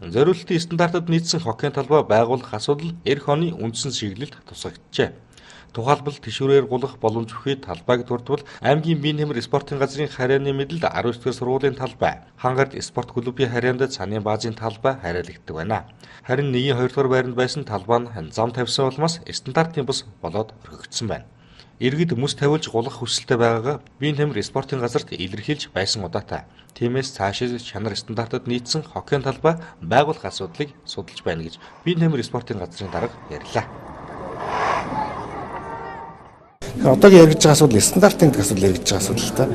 зориулалтын стандартад нийцсэн хоккейн талбай байгуулах асуудал эх оны үндсэн чиглэлд тусагджээ. Тухайлбал тэшүүрээр гулах боломж бүхий талбайг дурдвал аймгийн биеийн хэмжээ спортын газрын харьяаны мэдэлд 19-р сургуулийн талбай, Хангард спорт клубын харьяанд цааны баазын талбай хариалагддаг байна. Харин нэгийн 2-р байранд байсан талбай нь зам тавьсан улмаас стандартын бус болоод орхигдсон байна. Иргэд мөс тавиулж гулах хүсэлтэй байгаагаа биеийн хэмжээ спортын газарт илэрхийлж байсан удаатай. Тиймээс цаашид чанар стандартад нийцсэн хоккейн талбай байгуулах асуудлыг судалж байна гэж биеийн хэмжээ спортын газрын дарга ярьлаа. Одоогийн яригдж байгаа асуудал стандартын асуудал яригдж байгаа асуудал л та.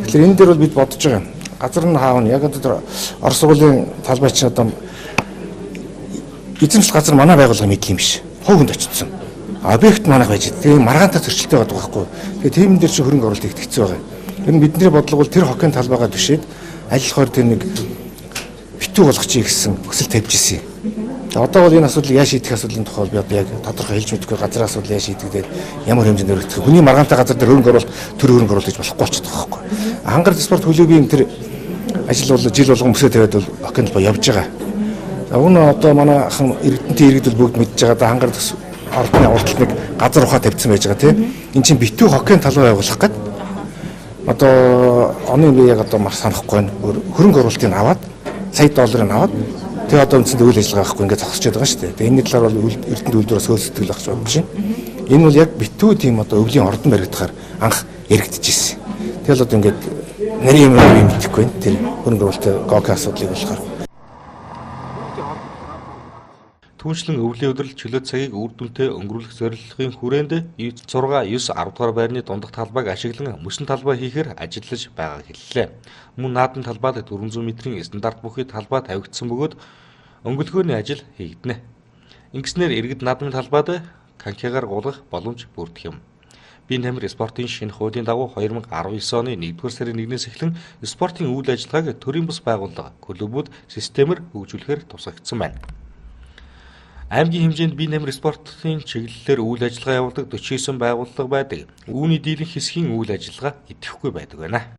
Тэгэхээр энэ дээр бол бид бодож байгаа. Газар нь хаавна. Яг одоо Орос сургуулийн талбай чинь одоо эзэмшил газар манай байгууллага мэдл юм биш. Хууганд очсон. Объект манайх байж. Тэгээ маргаантай зөрчилтэй байдаг байхгүй. Тэгээ тийм дээр чи хөрөнгө оруулалт их хэцүү байгаа. Тэр нь бидний бодлого бол тэр хоккейн талбайгаа төшөөд ажиллахаар тэр нэг битүү болгох чи гэсэн хүсэл тавьж ирсэн. Одоо бол энэ асуудлыг яаж шийдэх асуудлын тухай би одоо яг тодорхой хэлж мэдэхгүй газар асуудал яаж шийдэгдээд ямар хэмжээнд өргөдөх. Хүний маргаантай газар дээр хөрөнгө оруулалт төр хөрөнгө оруулалт гэж болохгүй болчиход байгаа байхгүй. Хангард спорт клубын тэр ажил бол жил болгон мөсөө тавиад бол хоккейн талбай явж байгаа. За өнөө одоо манайхан иргэдэнтэй иргэд бол бүгд мэдж байгаа. Хангард ордны урталт нэг газар ухаа тавьсан байж байгаа тийм. Энд чинь битүү хоккейн талбай байгуулах гээд одоо оны би яг одоо маш санахгүй байна. Хөрөнгө оруулалтыг аваад сая долларыг аваад тэгээ одоо үндсэндээ үйл ажиллагаа авахгүй ингээд зогсчиход байгаа шүү дээ. Тэгээ энэ талаар бол Эрдэнэт үйлдвэрээс хөл сэтгэл авч бодож байна. Энэ бол яг битүү тийм одоо өвлийн ордон баригдахаар анх яригдчихсэн. Тэгэл одоо ингээд нарийн юм мэдэхгүй байна. Тэр хөрөнгө оруулалтын гок асуудлыг болохоор. Түүнчлэн өвлийн өдрөл чөлөө цагийг үр дүнтэй өнгөрүүлэх зорилгын хүрээнд 6, 9, 10 дугаар байрны дундах талбайг ашиглан мөсөн талбай хийхээр ажиллаж байгааг хэллээ. Мөн наадам талбайд 400 м-ийн стандарт бүхий талбай тавигдсан бөгөөд өнгөлөхөөний ажил хийгдэнэ. Ингэснээр иргэд наадмын талбайд конькигаар гулгах боломж бүрдэх юм. Биеийн хэмжээ спортын шинэ хуулийн дагуу 2019 оны 1-р сарын 1-ээс эхлэн спортын үйл ажиллагааг төрийн бус байгууллага, клубүүд системээр хөгжүүлэхээр тусагдсан байна. Аймгийн хэмжээнд биеийн хэмжээ спортын чиглэлээр үйл ажиллагаа явуулдаг 49 байгууллага байдаг. Үүний дийлэнх хэсгийн үйл ажиллагаа идэвхгүй байдаг байна.